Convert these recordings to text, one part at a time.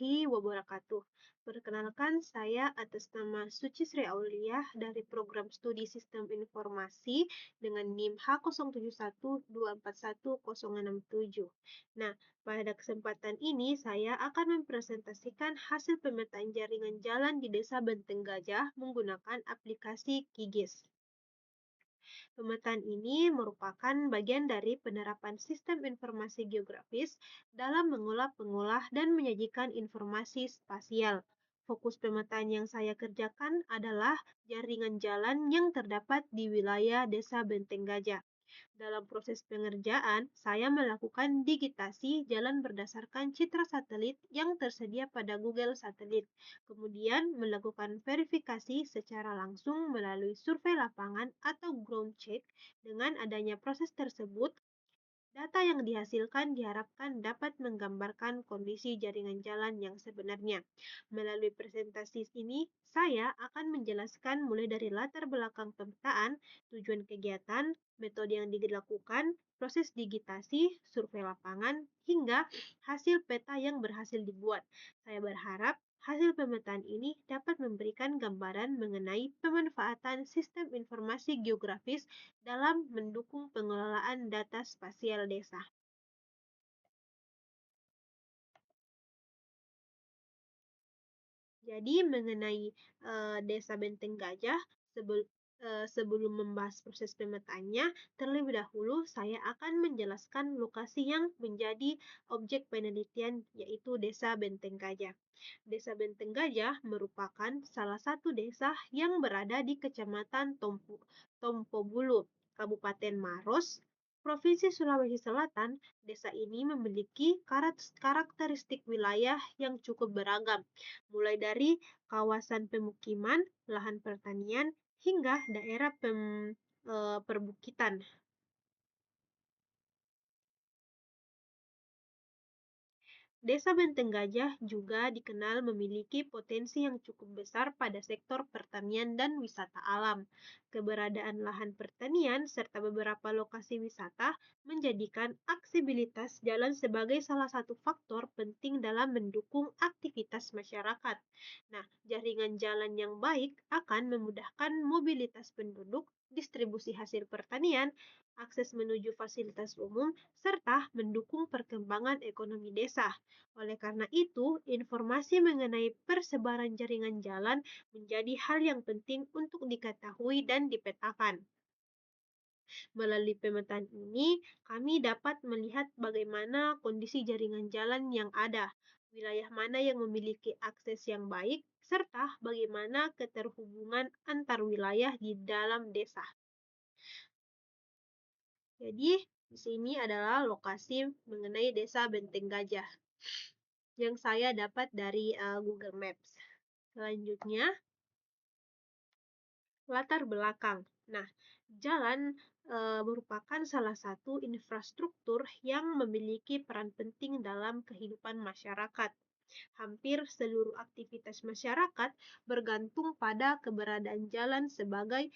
warahmatullahi wabarakatuh. Perkenalkan, saya atas nama Suci Sri Auliah dari Program Studi Sistem Informasi dengan NIM H0712411067. Nah, pada kesempatan ini saya akan mempresentasikan hasil pemetaan jaringan jalan di Desa Benteng Gajah menggunakan aplikasi Kigis. Pemetaan ini merupakan bagian dari penerapan sistem informasi geografis dalam mengolah, dan menyajikan informasi spasial. Fokus pemetaan yang saya kerjakan adalah jaringan jalan yang terdapat di wilayah Desa Benteng Gajah. Dalam proses pengerjaan, saya melakukan digitasi jalan berdasarkan citra satelit yang tersedia pada Google Satelit. Kemudian melakukan verifikasi secara langsung melalui survei lapangan atau ground check. Dengan adanya proses tersebut, data yang dihasilkan diharapkan dapat menggambarkan kondisi jaringan jalan yang sebenarnya. Melalui presentasi ini, saya akan menjelaskan mulai dari latar belakang pemetaan, tujuan kegiatan, metode yang dilakukan, proses digitasi, survei lapangan, hingga hasil peta yang berhasil dibuat. Saya berharap hasil pemetaan ini dapat memberikan gambaran mengenai pemanfaatan sistem informasi geografis dalam mendukung pengelolaan data spasial desa. Jadi mengenai Desa Benteng Gajah, sebelum membahas proses pemetaannya, terlebih dahulu saya akan menjelaskan lokasi yang menjadi objek penelitian, yaitu Desa Benteng Gajah. Desa Benteng Gajah merupakan salah satu desa yang berada di Kecamatan Tompobulu, Kabupaten Maros, Provinsi Sulawesi Selatan. Desa ini memiliki karakteristik wilayah yang cukup beragam, mulai dari kawasan pemukiman, lahan pertanian, hingga daerah perbukitan. Desa Benteng Gajah juga dikenal memiliki potensi yang cukup besar pada sektor pertanian dan wisata alam. Keberadaan lahan pertanian serta beberapa lokasi wisata menjadikan aksesibilitas jalan sebagai salah satu faktor penting dalam mendukung aktivitas masyarakat. Nah, jaringan jalan yang baik akan memudahkan mobilitas penduduk, distribusi hasil pertanian, akses menuju fasilitas umum, serta mendukung perkembangan ekonomi desa. Oleh karena itu, informasi mengenai persebaran jaringan jalan menjadi hal yang penting untuk diketahui dan dipetakan. Melalui pemetaan ini, kami dapat melihat bagaimana kondisi jaringan jalan yang ada, wilayah mana yang memiliki akses yang baik, serta bagaimana keterhubungan antar wilayah di dalam desa. Jadi, di sini adalah lokasi mengenai Desa Benteng Gajah yang saya dapat dari Google Maps. Selanjutnya, latar belakang. Nah, jalan merupakan salah satu infrastruktur yang memiliki peran penting dalam kehidupan masyarakat. Hampir seluruh aktivitas masyarakat bergantung pada keberadaan jalan sebagai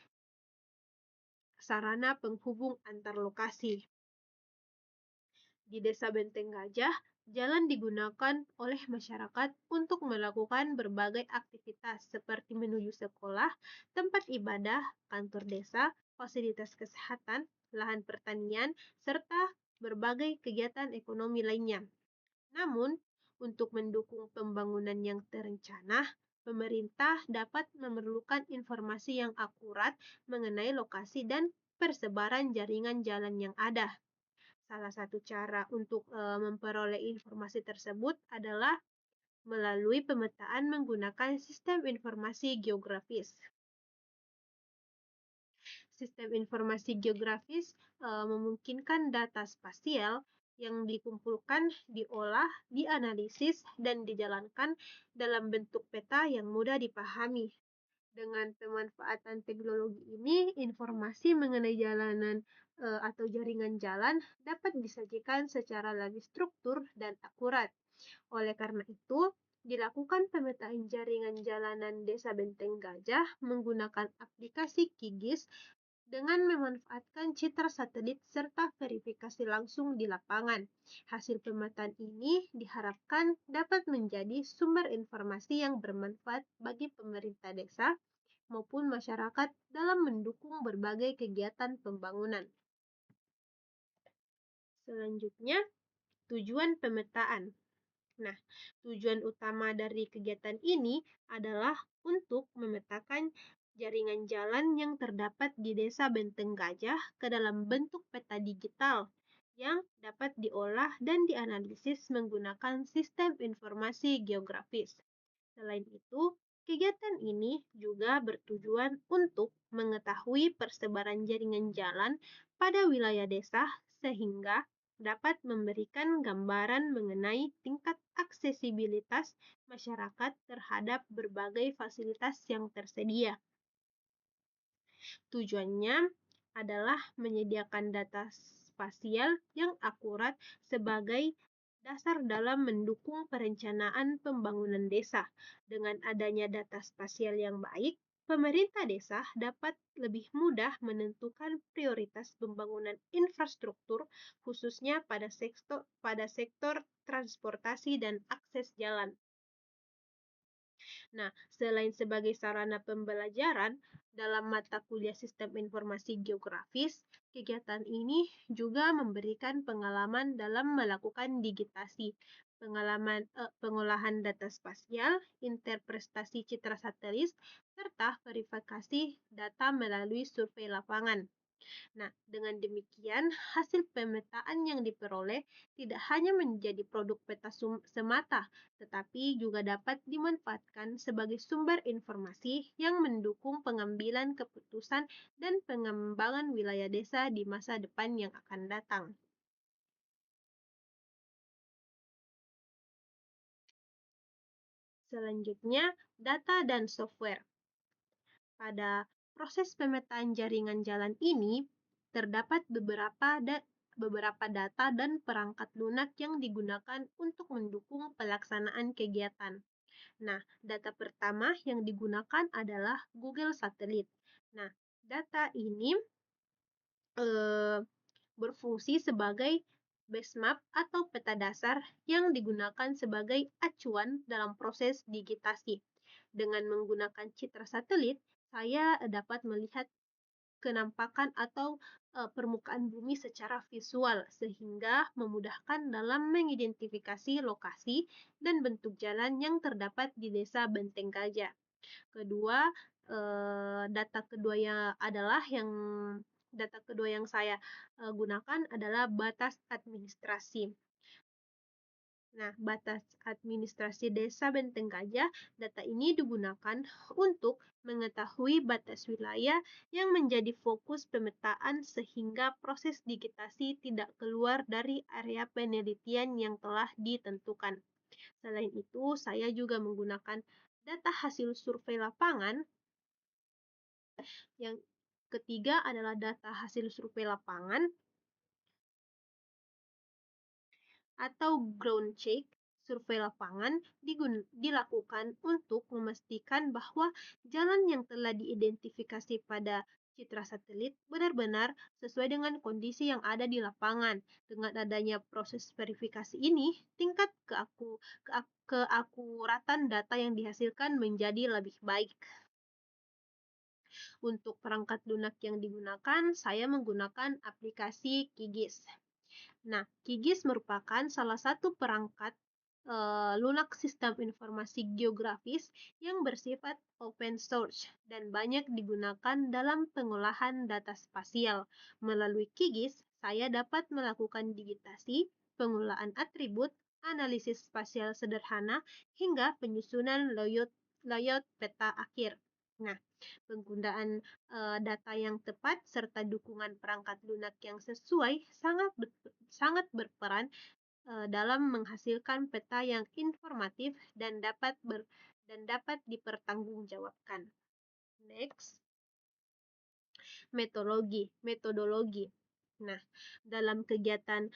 sarana penghubung antar lokasi. Di Desa Benteng Gajah, jalan digunakan oleh masyarakat untuk melakukan berbagai aktivitas seperti menuju sekolah, tempat ibadah, kantor desa, fasilitas kesehatan, lahan pertanian, serta berbagai kegiatan ekonomi lainnya. Namun, untuk mendukung pembangunan yang terencana, pemerintah dapat memerlukan informasi yang akurat mengenai lokasi dan persebaran jaringan jalan yang ada. Salah satu cara untuk memperoleh informasi tersebut adalah melalui pemetaan menggunakan sistem informasi geografis. Sistem informasi geografis memungkinkan data spasial yang dikumpulkan, diolah, dianalisis, dan dijalankan dalam bentuk peta yang mudah dipahami. Dengan pemanfaatan teknologi ini, informasi mengenai jalanan atau jaringan jalan dapat disajikan secara lebih struktur dan akurat. Oleh karena itu, dilakukan pemetaan jaringan jalanan Desa Benteng Gajah menggunakan aplikasi Kigis dengan memanfaatkan citra satelit serta verifikasi langsung di lapangan. Hasil pemetaan ini diharapkan dapat menjadi sumber informasi yang bermanfaat bagi pemerintah desa maupun masyarakat dalam mendukung berbagai kegiatan pembangunan. Selanjutnya, tujuan pemetaan. Nah, tujuan utama dari kegiatan ini adalah untuk memetakan jaringan jalan yang terdapat di Desa Benteng Gajah ke dalam bentuk peta digital yang dapat diolah dan dianalisis menggunakan sistem informasi geografis. Selain itu, kegiatan ini juga bertujuan untuk mengetahui persebaran jaringan jalan pada wilayah desa sehingga dapat memberikan gambaran mengenai tingkat aksesibilitas masyarakat terhadap berbagai fasilitas yang tersedia. Tujuannya adalah menyediakan data spasial yang akurat sebagai dasar dalam mendukung perencanaan pembangunan desa. Dengan adanya data spasial yang baik, pemerintah desa dapat lebih mudah menentukan prioritas pembangunan infrastruktur, khususnya pada sektor transportasi dan akses jalan. Nah, selain sebagai sarana pembelajaran dalam mata kuliah Sistem Informasi Geografis, kegiatan ini juga memberikan pengalaman dalam melakukan digitasi, pengolahan data spasial, interpretasi citra satelit, serta verifikasi data melalui survei lapangan. Nah, dengan demikian, hasil pemetaan yang diperoleh tidak hanya menjadi produk peta semata, tetapi juga dapat dimanfaatkan sebagai sumber informasi yang mendukung pengambilan keputusan dan pengembangan wilayah desa di masa depan yang akan datang. Selanjutnya, data dan software. Pada proses pemetaan jaringan jalan ini, terdapat beberapa data dan perangkat lunak yang digunakan untuk mendukung pelaksanaan kegiatan. Nah, data pertama yang digunakan adalah Google Satelit. Nah, data ini berfungsi sebagai base map atau peta dasar yang digunakan sebagai acuan dalam proses digitasi. Dengan menggunakan citra satelit, saya dapat melihat kenampakan atau permukaan bumi secara visual sehingga memudahkan dalam mengidentifikasi lokasi dan bentuk jalan yang terdapat di Desa Benteng Gajah. Kedua, data kedua yang saya gunakan adalah batas administrasi. Nah, batas administrasi Desa Benteng Gajah, data ini digunakan untuk mengetahui batas wilayah yang menjadi fokus pemetaan sehingga proses digitasi tidak keluar dari area penelitian yang telah ditentukan. Selain itu, saya juga menggunakan data hasil survei lapangan. Yang ketiga adalah data hasil survei lapangan atau ground check. Survei lapangan dilakukan untuk memastikan bahwa jalan yang telah diidentifikasi pada citra satelit benar-benar sesuai dengan kondisi yang ada di lapangan. Dengan adanya proses verifikasi ini, tingkat keakuratan data yang dihasilkan menjadi lebih baik. Untuk perangkat lunak yang digunakan, saya menggunakan aplikasi QGIS. Nah, QGIS merupakan salah satu perangkat lunak sistem informasi geografis yang bersifat open source dan banyak digunakan dalam pengolahan data spasial. Melalui QGIS, saya dapat melakukan digitasi, pengolahan atribut, analisis spasial sederhana, hingga penyusunan layout peta akhir. Nah, penggunaan data yang tepat serta dukungan perangkat lunak yang sesuai sangat berperan dalam menghasilkan peta yang informatif dan dapat dipertanggungjawabkan. Next, metodologi. Nah, dalam kegiatan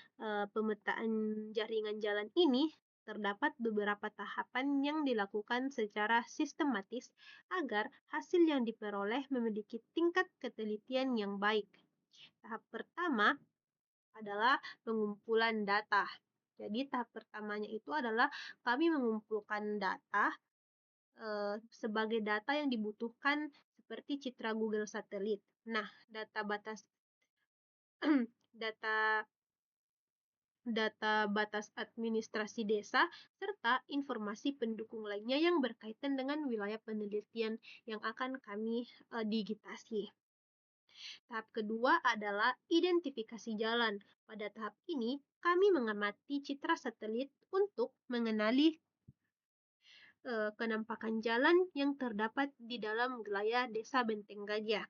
pemetaan jaringan jalan ini Terdapat beberapa tahapan yang dilakukan secara sistematis agar hasil yang diperoleh memiliki tingkat ketelitian yang baik. Tahap pertama adalah pengumpulan data. Jadi tahap pertamanya itu adalah kami mengumpulkan data sebagai data yang dibutuhkan seperti citra Google satelit. Nah, data data batas administrasi desa, serta informasi pendukung lainnya yang berkaitan dengan wilayah penelitian yang akan kami digitasi. Tahap kedua adalah identifikasi jalan. Pada tahap ini, kami mengamati citra satelit untuk mengenali kenampakan jalan yang terdapat di dalam wilayah Desa Benteng Gajah.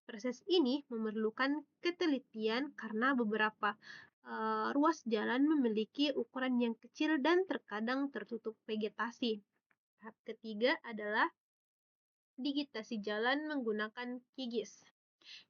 Proses ini memerlukan ketelitian karena beberapa ruas jalan memiliki ukuran yang kecil dan terkadang tertutup vegetasi. Tahap ketiga adalah digitasi jalan menggunakan QGIS.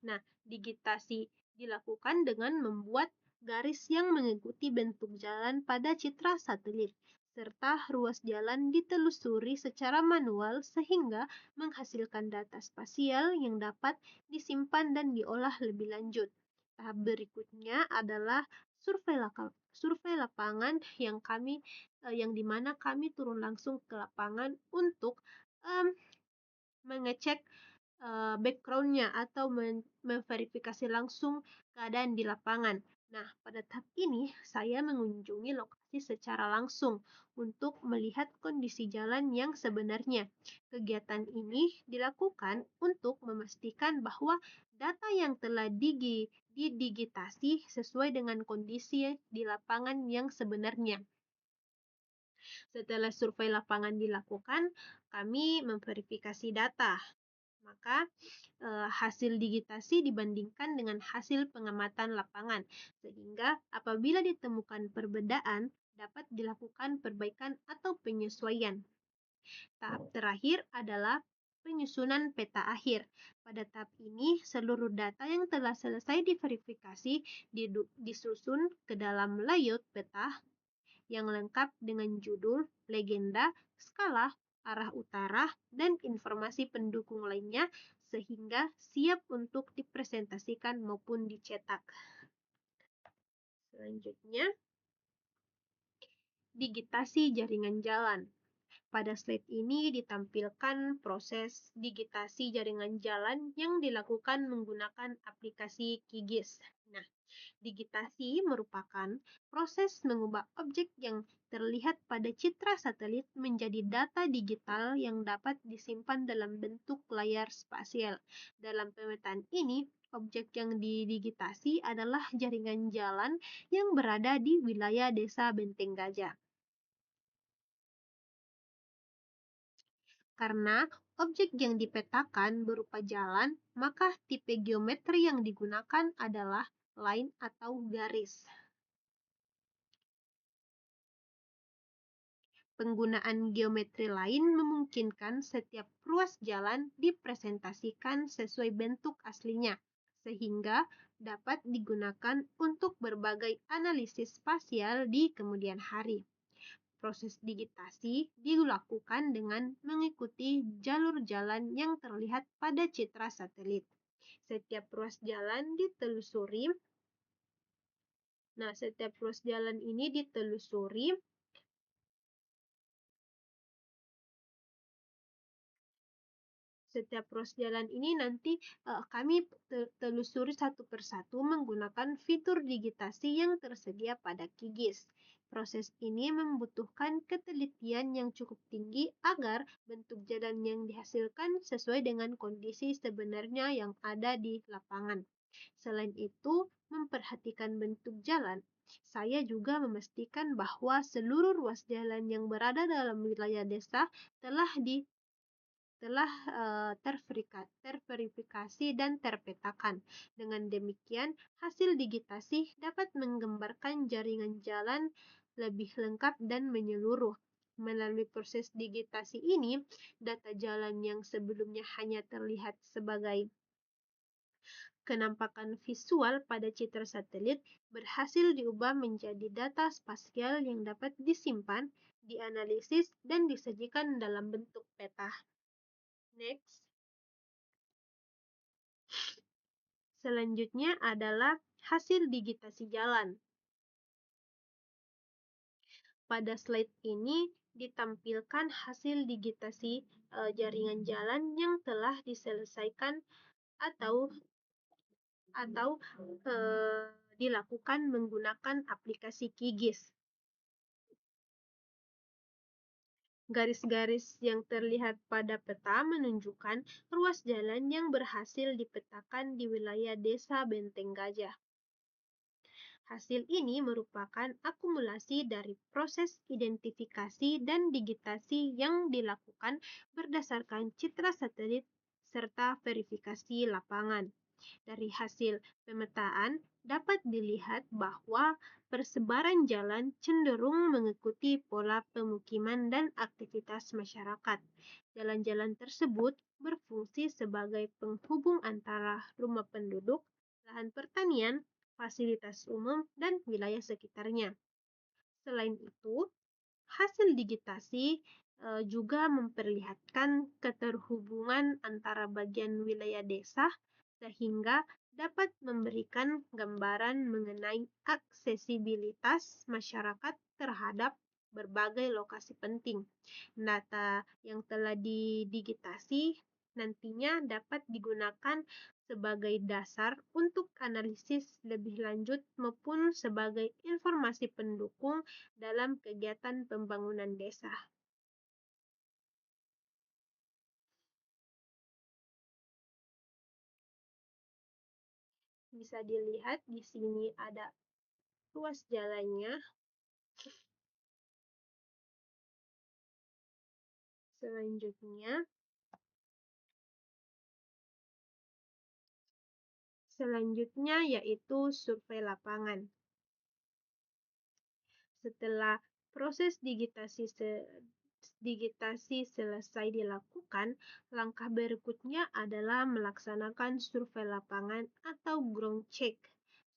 Nah, digitasi dilakukan dengan membuat garis yang mengikuti bentuk jalan pada citra satelit, serta ruas jalan ditelusuri secara manual sehingga menghasilkan data spasial yang dapat disimpan dan diolah lebih lanjut. Tahap berikutnya adalah survei lapangan yang dimana kami turun langsung ke lapangan untuk mengecek background-nya atau memverifikasi langsung keadaan di lapangan. Nah, pada tahap ini saya mengunjungi lokasi secara langsung untuk melihat kondisi jalan yang sebenarnya. Kegiatan ini dilakukan untuk memastikan bahwa data yang telah didigitasi sesuai dengan kondisi di lapangan yang sebenarnya. Setelah survei lapangan dilakukan, kami memverifikasi data. Maka hasil digitasi dibandingkan dengan hasil pengamatan lapangan, sehingga apabila ditemukan perbedaan, dapat dilakukan perbaikan atau penyesuaian. Tahap terakhir adalah penyusunan peta akhir. Pada tahap ini, seluruh data yang telah selesai diverifikasi disusun ke dalam layout peta yang lengkap dengan judul, legenda, skala, arah utara, dan informasi pendukung lainnya sehingga siap untuk dipresentasikan maupun dicetak. Selanjutnya, digitasi jaringan jalan. Pada slide ini ditampilkan proses digitasi jaringan jalan yang dilakukan menggunakan aplikasi QGIS. Nah, digitasi merupakan proses mengubah objek yang terlihat pada citra satelit menjadi data digital yang dapat disimpan dalam bentuk layar spasial. Dalam pemetaan ini, objek yang didigitasi adalah jaringan jalan yang berada di wilayah Desa Benteng Gajah. Karena objek yang dipetakan berupa jalan, maka tipe geometri yang digunakan adalah line atau garis. Penggunaan geometri lain memungkinkan setiap ruas jalan dipresentasikan sesuai bentuk aslinya, sehingga dapat digunakan untuk berbagai analisis spasial di kemudian hari. Proses digitasi dilakukan dengan mengikuti jalur jalan yang terlihat pada citra satelit. Setiap ruas jalan ditelusuri. Nah, setiap ruas jalan ini ditelusuri setiap ruas jalan ini nanti kami telusuri satu persatu menggunakan fitur digitasi yang tersedia pada QGIS. Proses ini membutuhkan ketelitian yang cukup tinggi agar bentuk jalan yang dihasilkan sesuai dengan kondisi sebenarnya yang ada di lapangan. Selain itu, memperhatikan bentuk jalan, saya juga memastikan bahwa seluruh ruas jalan yang berada dalam wilayah desa telah terverifikasi dan terpetakan. Dengan demikian, hasil digitasi dapat menggambarkan jaringan jalan lebih lengkap dan menyeluruh. Melalui proses digitasi ini, data jalan yang sebelumnya hanya terlihat sebagai Kenampakan visual pada citra satelit berhasil diubah menjadi data spasial yang dapat disimpan, dianalisis, dan disajikan dalam bentuk peta. Next. Selanjutnya adalah hasil digitasi jalan. Pada slide ini ditampilkan hasil digitasi jaringan jalan yang telah diselesaikan atau dilakukan menggunakan aplikasi QGIS. Garis-garis yang terlihat pada peta menunjukkan ruas jalan yang berhasil dipetakan di wilayah Desa Benteng Gajah. Hasil ini merupakan akumulasi dari proses identifikasi dan digitasi yang dilakukan berdasarkan citra satelit serta verifikasi lapangan. Dari hasil pemetaan dapat dilihat bahwa persebaran jalan cenderung mengikuti pola pemukiman dan aktivitas masyarakat. Jalan-jalan tersebut berfungsi sebagai penghubung antara rumah penduduk, lahan pertanian, fasilitas umum, dan wilayah sekitarnya. Selain itu, hasil digitasi juga memperlihatkan keterhubungan antara bagian wilayah desa sehingga dapat memberikan gambaran mengenai aksesibilitas masyarakat terhadap berbagai lokasi penting. Data yang telah didigitasi nantinya dapat digunakan sebagai dasar untuk analisis lebih lanjut maupun sebagai informasi pendukung dalam kegiatan pembangunan desa. Bisa dilihat di sini ada ruas jalannya. Selanjutnya yaitu survei lapangan. Setelah proses digitasi selesai dilakukan, langkah berikutnya adalah melaksanakan survei lapangan atau ground check.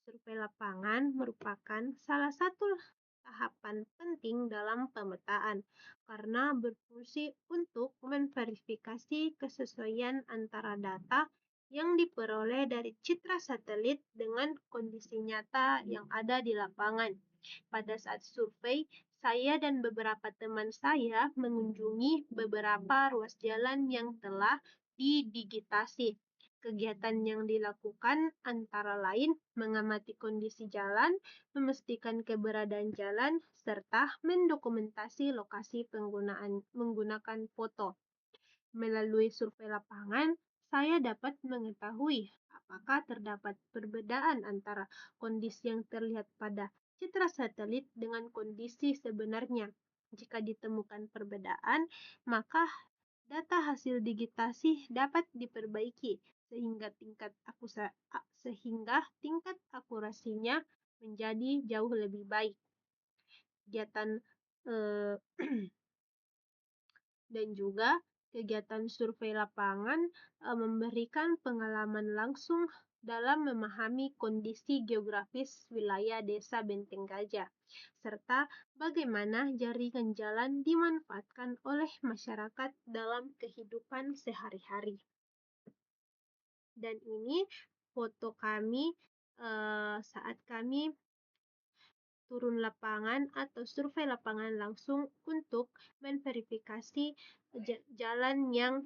Survei lapangan merupakan salah satu tahapan penting dalam pemetaan karena berfungsi untuk memverifikasi kesesuaian antara data yang diperoleh dari citra satelit dengan kondisi nyata yang ada di lapangan. Pada saat survei, saya dan beberapa teman saya mengunjungi beberapa ruas jalan yang telah didigitasi. Kegiatan yang dilakukan antara lain mengamati kondisi jalan, memastikan keberadaan jalan, serta mendokumentasi lokasi penggunaan menggunakan foto. Melalui survei lapangan, saya dapat mengetahui apakah terdapat perbedaan antara kondisi yang terlihat pada citra satelit dengan kondisi sebenarnya. Jika ditemukan perbedaan, maka data hasil digitasi dapat diperbaiki sehingga tingkat akurasinya menjadi jauh lebih baik. Kegiatan dan juga kegiatan survei lapangan memberikan pengalaman langsung dalam memahami kondisi geografis wilayah Desa Benteng Gajah, serta bagaimana jaringan jalan dimanfaatkan oleh masyarakat dalam kehidupan sehari-hari. Dan ini foto kami saat kami turun lapangan atau survei lapangan langsung untuk memverifikasi jalan yang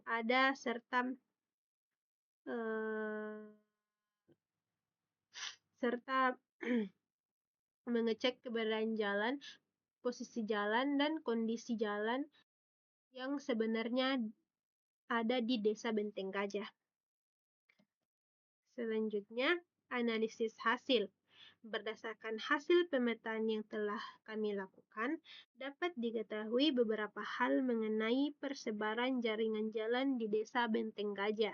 ada serta mengecek keberadaan jalan, posisi jalan, dan kondisi jalan yang sebenarnya ada di Desa Benteng Gajah. Selanjutnya, analisis hasil. Berdasarkan hasil pemetaan yang telah kami lakukan, dapat diketahui beberapa hal mengenai persebaran jaringan jalan di Desa Benteng Gajah.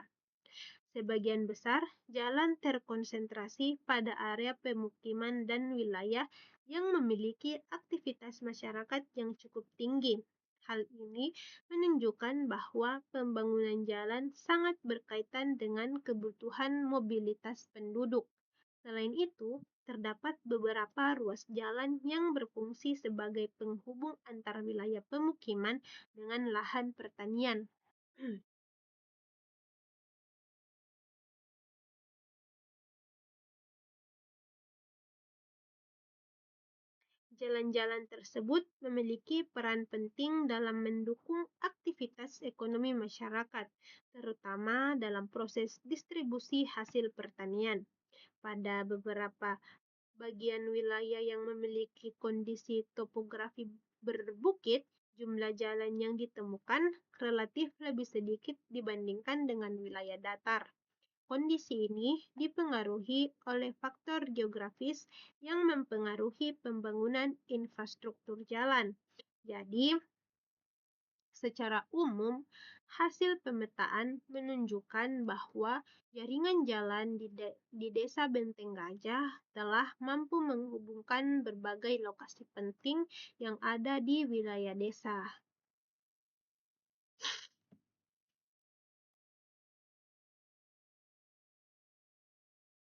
Sebagian besar jalan terkonsentrasi pada area pemukiman dan wilayah yang memiliki aktivitas masyarakat yang cukup tinggi. Hal ini menunjukkan bahwa pembangunan jalan sangat berkaitan dengan kebutuhan mobilitas penduduk. Selain itu, terdapat beberapa ruas jalan yang berfungsi sebagai penghubung antar wilayah pemukiman dengan lahan pertanian. Jalan-jalan tersebut memiliki peran penting dalam mendukung aktivitas ekonomi masyarakat, terutama dalam proses distribusi hasil pertanian. Pada beberapa bagian wilayah yang memiliki kondisi topografi berbukit, jumlah jalan yang ditemukan relatif lebih sedikit dibandingkan dengan wilayah datar. Kondisi ini dipengaruhi oleh faktor geografis yang mempengaruhi pembangunan infrastruktur jalan. Jadi, secara umum, hasil pemetaan menunjukkan bahwa jaringan jalan di Desa Benteng Gajah telah mampu menghubungkan berbagai lokasi penting yang ada di wilayah desa.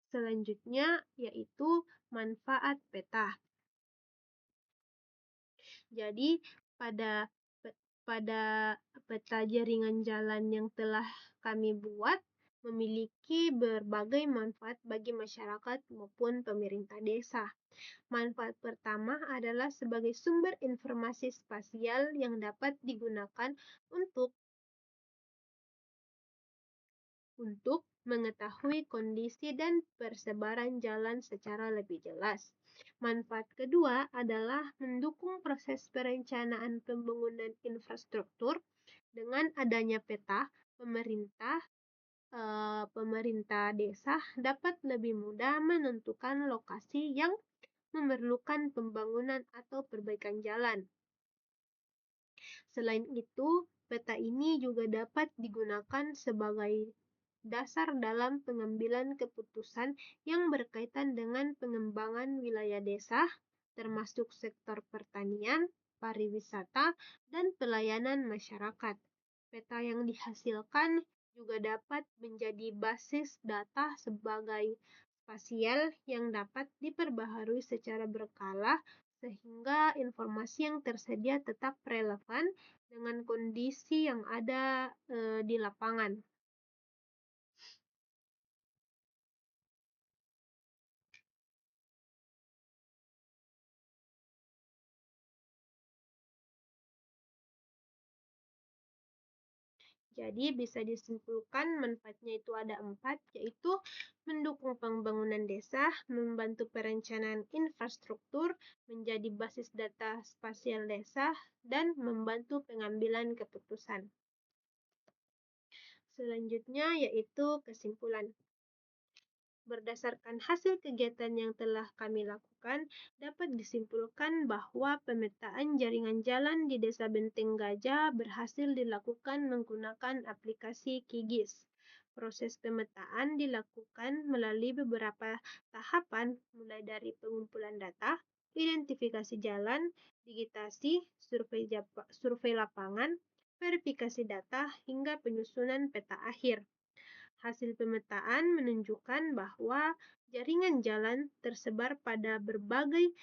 Selanjutnya yaitu manfaat peta. Jadi pada pada peta jaringan jalan yang telah kami buat memiliki berbagai manfaat bagi masyarakat maupun pemerintah desa. Manfaat pertama adalah sebagai sumber informasi spasial yang dapat digunakan untuk untuk mengetahui kondisi dan persebaran jalan secara lebih jelas. Manfaat kedua adalah mendukung proses perencanaan pembangunan infrastruktur. Dengan adanya peta, pemerintah desa dapat lebih mudah menentukan lokasi yang memerlukan pembangunan atau perbaikan jalan. Selain itu, peta ini juga dapat digunakan sebagai dasar dalam pengambilan keputusan yang berkaitan dengan pengembangan wilayah desa, termasuk sektor pertanian, pariwisata, dan pelayanan masyarakat. Peta yang dihasilkan juga dapat menjadi basis data sebagai spasial yang dapat diperbaharui secara berkala sehingga informasi yang tersedia tetap relevan dengan kondisi yang ada di lapangan. Jadi bisa disimpulkan manfaatnya itu ada 4, yaitu mendukung pembangunan desa, membantu perencanaan infrastruktur, menjadi basis data spasial desa, dan membantu pengambilan keputusan. Selanjutnya yaitu kesimpulan. Berdasarkan hasil kegiatan yang telah kami lakukan, dapat disimpulkan bahwa pemetaan jaringan jalan di Desa Benteng Gajah berhasil dilakukan menggunakan aplikasi Kigis. Proses pemetaan dilakukan melalui beberapa tahapan, mulai dari pengumpulan data, identifikasi jalan, digitasi, survei lapangan, verifikasi data, hingga penyusunan peta akhir. Hasil pemetaan menunjukkan bahwa jaringan jalan tersebar pada berbagai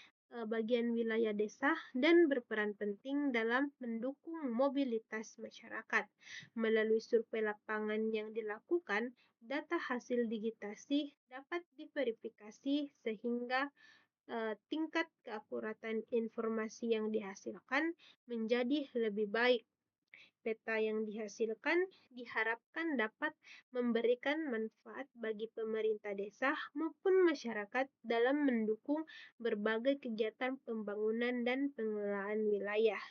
bagian wilayah desa dan berperan penting dalam mendukung mobilitas masyarakat. Melalui survei lapangan yang dilakukan, data hasil digitasi dapat diverifikasi sehingga tingkat keakuratan informasi yang dihasilkan menjadi lebih baik. Peta yang dihasilkan diharapkan dapat memberikan manfaat bagi pemerintah desa maupun masyarakat dalam mendukung berbagai kegiatan pembangunan dan pengelolaan wilayah.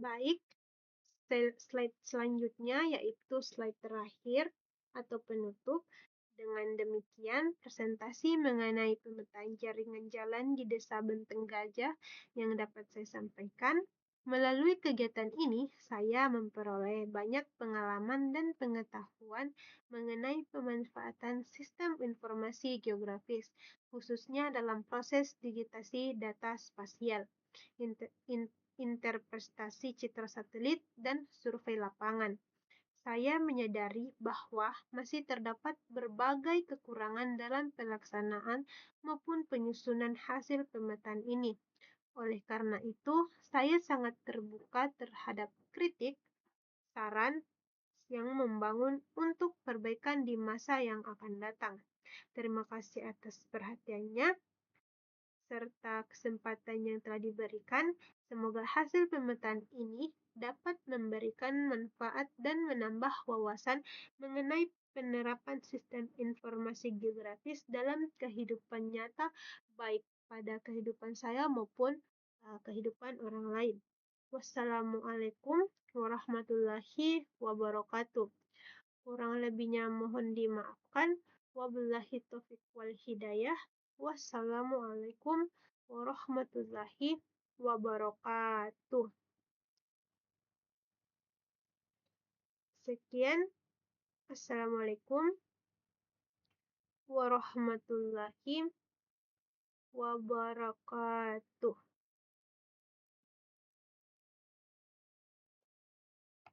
Baik, slide selanjutnya yaitu slide terakhir atau penutup. Dengan demikian, presentasi mengenai pemetaan jaringan jalan di Desa Benteng Gajah yang dapat saya sampaikan. Melalui kegiatan ini, saya memperoleh banyak pengalaman dan pengetahuan mengenai pemanfaatan sistem informasi geografis, khususnya dalam proses digitasi data spasial, interpretasi citra satelit, dan survei lapangan. Saya menyadari bahwa masih terdapat berbagai kekurangan dalam pelaksanaan maupun penyusunan hasil pemetaan ini. Oleh karena itu, saya sangat terbuka terhadap kritik, saran yang membangun untuk perbaikan di masa yang akan datang. Terima kasih atas perhatiannya serta kesempatan yang telah diberikan. Semoga hasil pemetaan ini dapat memberikan manfaat dan menambah wawasan mengenai penerapan sistem informasi geografis dalam kehidupan nyata, baik pada kehidupan saya maupun kehidupan orang lain. Wassalamualaikum warahmatullahi wabarakatuh. Kurang lebihnya mohon dimaafkan. Wabillahi taufiq wal hidayah. Wassalamualaikum warahmatullahi wabarakatuh. Sekian. Assalamualaikum warahmatullahi wabarakatuh.